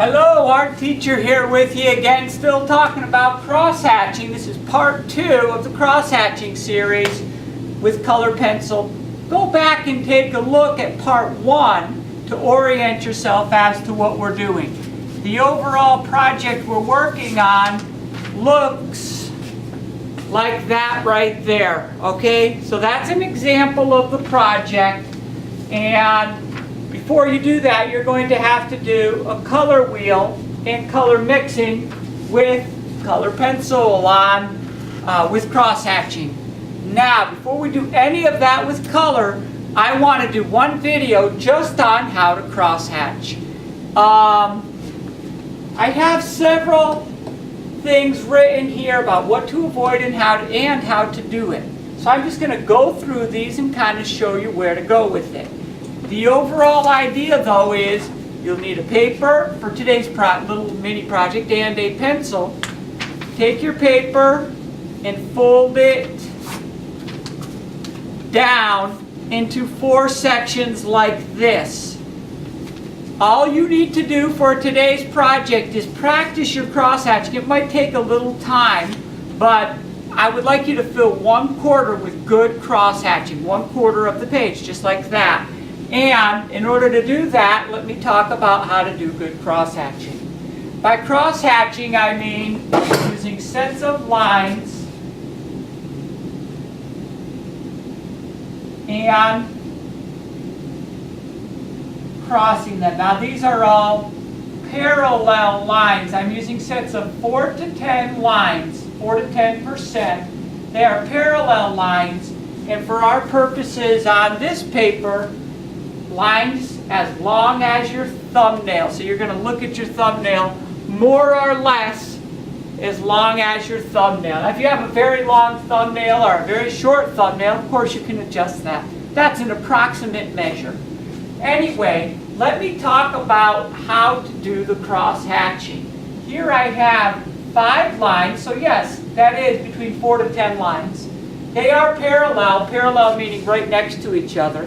Hello, art teacher here with you again, still talking about cross-hatching. This is part 2 of the cross-hatching series with color pencil. Go back and take a look at part 1 to orient yourself as to what we're doing. The overall project we're working on looks like that right there, okay? So that's an example of the project, and before you do that, you're going to have to do a color wheel and color mixing with color pencil on with cross-hatching. Now, before we do any of that with color, I want to do one video just on how to cross-hatch. I have several things written here about what to avoid and how to do it. So I'm just going to go through these and kind of show you where to go with it. The overall idea, though, is you'll need a paper for today's little mini project and a pencil. Take your paper and fold it down into 4 sections like this. All you need to do for today's project is practice your cross-hatching. It might take a little time, but I would like you to fill 1/4 with good cross-hatching, 1/4 of the page, just like that. And in order to do that, let me talk about how to do good cross-hatching. By cross-hatching, I mean using sets of lines and crossing them. Now these are all parallel lines. I'm using sets of 4 to 10 lines, 4 to 10%. They are parallel lines, and for our purposes on this paper, lines as long as your thumbnail. So you're going to look at your thumbnail more or less as long as your thumbnail. Now, if you have a very long thumbnail or a very short thumbnail, of course you can adjust that. That's an approximate measure. Anyway, let me talk about how to do the cross-hatching. Here I have 5 lines, so yes, that is between 4 to 10 lines. They are parallel, parallel meaning right next to each other,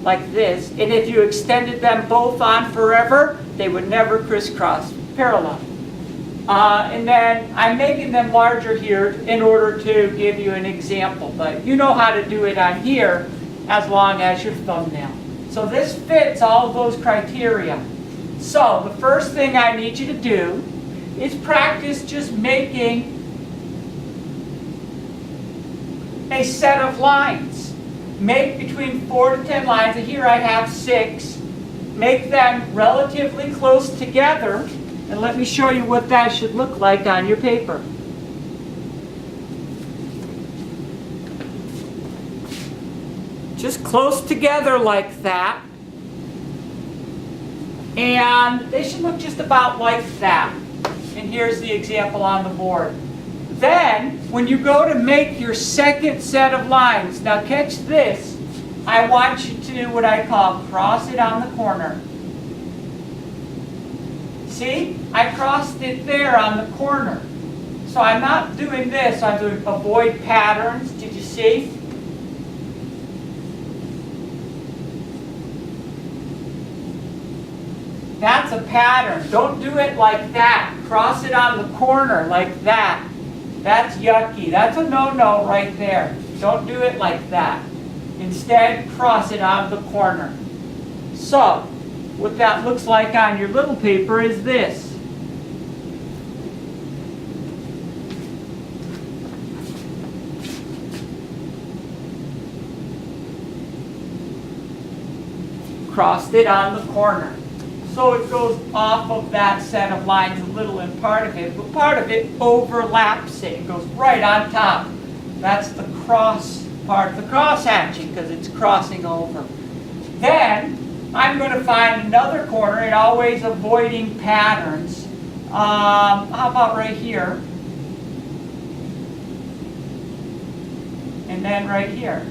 like this, and if you extended them both on forever, they would never crisscross, parallel. And then I'm making them larger here in order to give you an example, but you know how to do it on here as long as your thumbnail. So this fits all of those criteria. So the first thing I need you to do is practice just making a set of lines. Make between 4 to 10 lines, and here I have 6. Make them relatively close together, and let me show you what that should look like on your paper. Just close together like that, and they should look just about like that. And here's the example on the board. Then, when you go to make your second set of lines, now catch this, I want you to do what I call cross it on the corner. See? I crossed it there on the corner. So I'm not doing this, I'm doing avoid patterns. Did you see? That's a pattern. Don't do it like that. Cross it on the corner like that. That's yucky. That's a no-no right there. Don't do it like that. Instead, cross it on the corner. So, what that looks like on your little paper is this. Crossed it on the corner. So it goes off of that set of lines a little in part of it, but part of it overlaps it. It goes right on top. That's the cross part, the cross-hatching, because it's crossing over. Then I'm going to find another corner, and always avoiding patterns. How about right here? And then right here.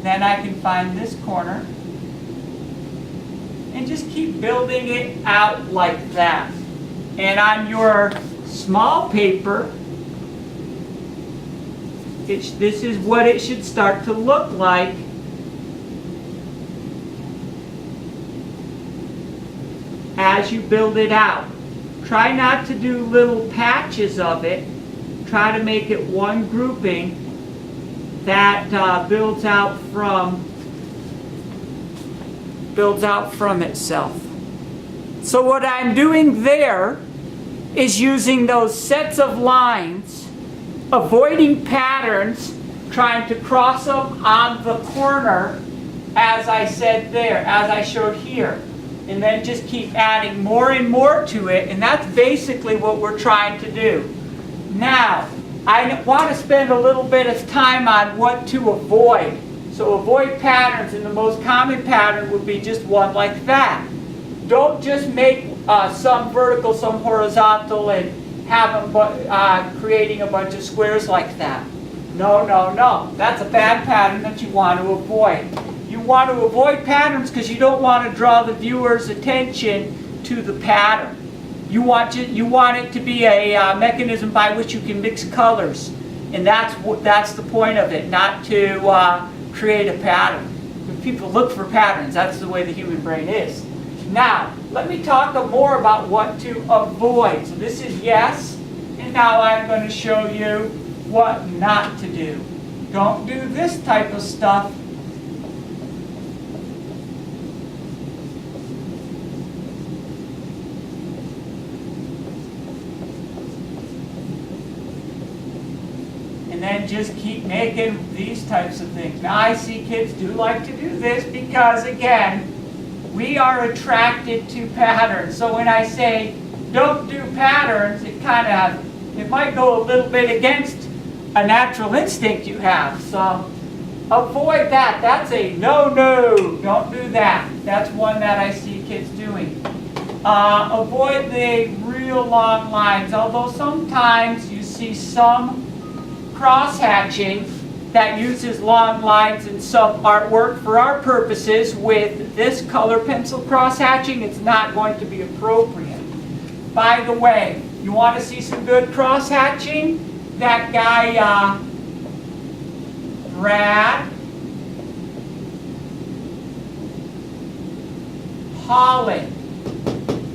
Then I can find this corner. And just keep building it out like that. And on your small paper, this is what it should start to look like as you build it out. Try not to do little patches of it. Try to make it one grouping that builds out from itself. So what I'm doing there is using those sets of lines, avoiding patterns, trying to cross them on the corner, as I said there, as I showed here. And then just keep adding more and more to it, and that's basically what we're trying to do. Now, I want to spend a little bit of time on what to avoid. So avoid patterns, and the most common pattern would be just one like that. Don't just make some vertical, some horizontal, and have them creating a bunch of squares like that. No, no, no. That's a bad pattern that you want to avoid. You want to avoid patterns because you don't want to draw the viewer's attention to the pattern. You want it to be a mechanism by which you can mix colors. And that's the point of it, not to create a pattern. When people look for patterns, that's the way the human brain is. Now, let me talk more about what to avoid. So this is yes, and now I'm going to show you what not to do. Don't do this type of stuff. And then just keep making these types of things. Now I see kids do like to do this because, again, we are attracted to patterns. So when I say don't do patterns, it might go a little bit against a natural instinct you have. So avoid that. That's a no-no. Don't do that. That's one that I see kids doing. Avoid the real long lines, although sometimes you see some cross-hatching that uses long lines in some artwork. For our purposes, with this color pencil cross-hatching, it's not going to be appropriate. By the way, you want to see some good cross-hatching? That guy, Brad Holland.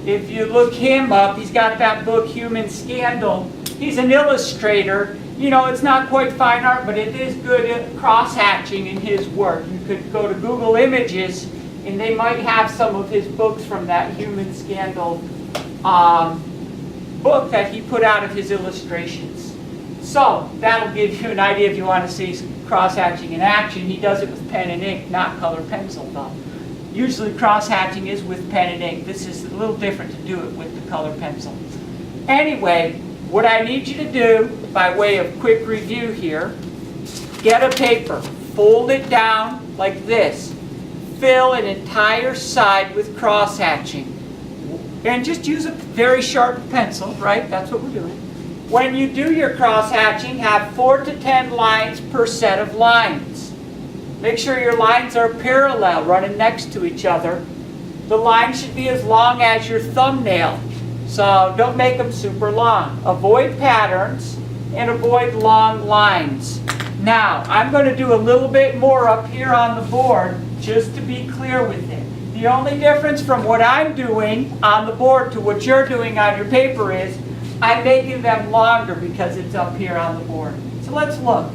If you look him up, he's got that book, Human Scandal. He's an illustrator. You know, it's not quite fine art, but it is good at cross-hatching in his work. You could go to Google Images, and they might have some of his books from that Human Scandal book that he put out of his illustrations. So, that'll give you an idea if you want to see cross-hatching in action. He does it with pen and ink, not color pencil, though. Usually cross-hatching is with pen and ink. This is a little different to do it with the color pencil. Anyway, what I need you to do, by way of quick review here, get a paper, fold it down like this, fill an entire side with cross-hatching, and just use a very sharp pencil, right? That's what we're doing. When you do your cross-hatching, have 4 to 10 lines per set of lines. Make sure your lines are parallel, running next to each other. The line should be as long as your thumbnail. So don't make them super long. Avoid patterns and avoid long lines. Now, I'm going to do a little bit more up here on the board just to be clear with it. The only difference from what I'm doing on the board to what you're doing on your paper is I'm making them longer because it's up here on the board. So let's look.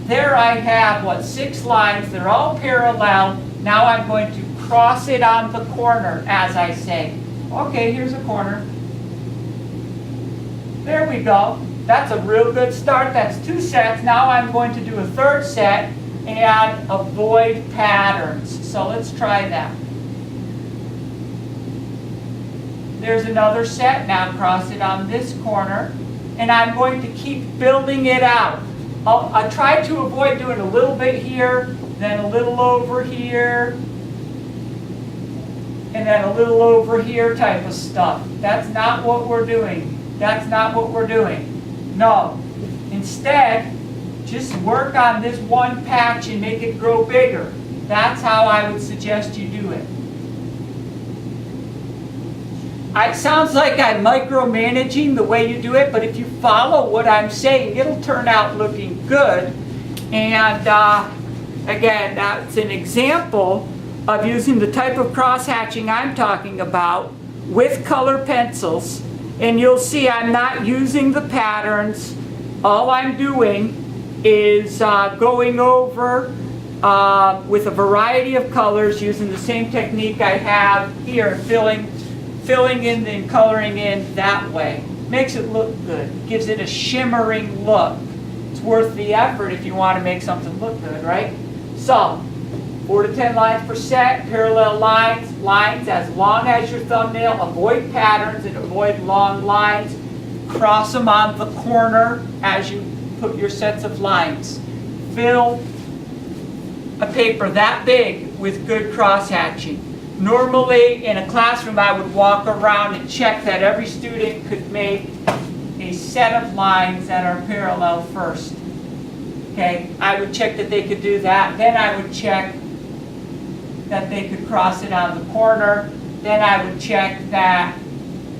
There I have, 6 lines. They're all parallel. Now I'm going to cross it on the corner, as I say. Okay, here's a corner. There we go. That's a real good start. That's 2 sets. Now I'm going to do a 3rd set and avoid patterns. So let's try that. There's another set. Now cross it on this corner. And I'm going to keep building it out. I'll try to avoid doing a little bit here, then a little over here, and then a little over here type of stuff. That's not what we're doing. That's not what we're doing. No. Instead, just work on this one patch and make it grow bigger. That's how I would suggest you do it. It sounds like I'm micromanaging the way you do it, but if you follow what I'm saying, it'll turn out looking good. And again, that's an example of using the type of cross-hatching I'm talking about with color pencils. And you'll see I'm not using the patterns. All I'm doing is going over with a variety of colors using the same technique I have here, filling in and coloring in that way. Makes it look good. Gives it a shimmering look. It's worth the effort if you want to make something look good, right? So, 4 to 10 lines per set, parallel lines as long as your thumbnail. Avoid patterns and avoid long lines. Cross them on the corner as you put your sets of lines. Fill a paper that big with good cross-hatching. Normally in a classroom I would walk around and check that every student could make a set of lines that are parallel first. Okay, I would check that they could do that. Then I would check that they could cross it on the corner. Then I would check that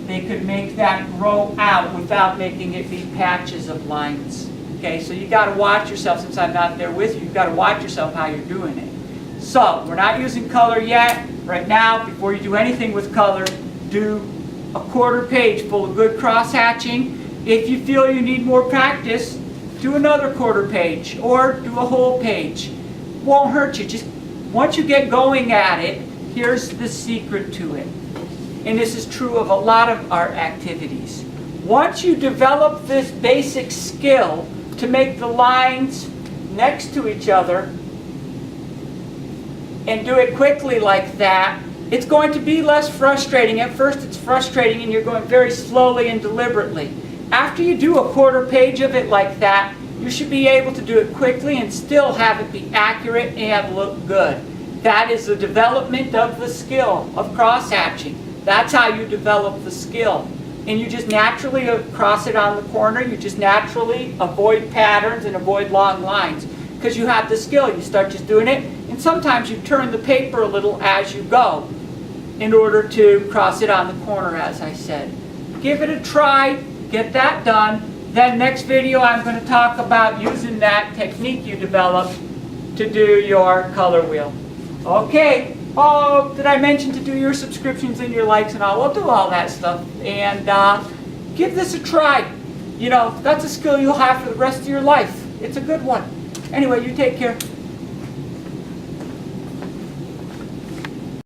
they could make that grow out without making it be patches of lines. Okay, so you got to watch yourself. Since I'm not there with you, you've got to watch yourself how you're doing it. So we're not using color yet. Right now, before you do anything with color, do a quarter page full of good cross-hatching. If you feel you need more practice, do another quarter page or do a whole page. Won't hurt you. Just once you get going at it, here's the secret to it. And this is true of a lot of art activities. Once you develop this basic skill to make the lines next to each other and do it quickly like that, it's going to be less frustrating. At first it's frustrating and you're going very slowly and deliberately. After you do a quarter page of it like that, you should be able to do it quickly and still have it be accurate and look good. That is the development of the skill of cross-hatching. That's how you develop the skill. And you just naturally cross it on the corner. You just naturally avoid patterns and avoid long lines. Because you have the skill. You start just doing it. And sometimes you turn the paper a little as you go in order to cross it on the corner, as I said. Give it a try. Get that done. Then next video I'm going to talk about using that technique you developed to do your color wheel. Okay. Oh, did I mention to do your subscriptions and your likes and all? We'll do all that stuff. And give this a try. You know, that's a skill you'll have for the rest of your life. It's a good one. Anyway, you take care.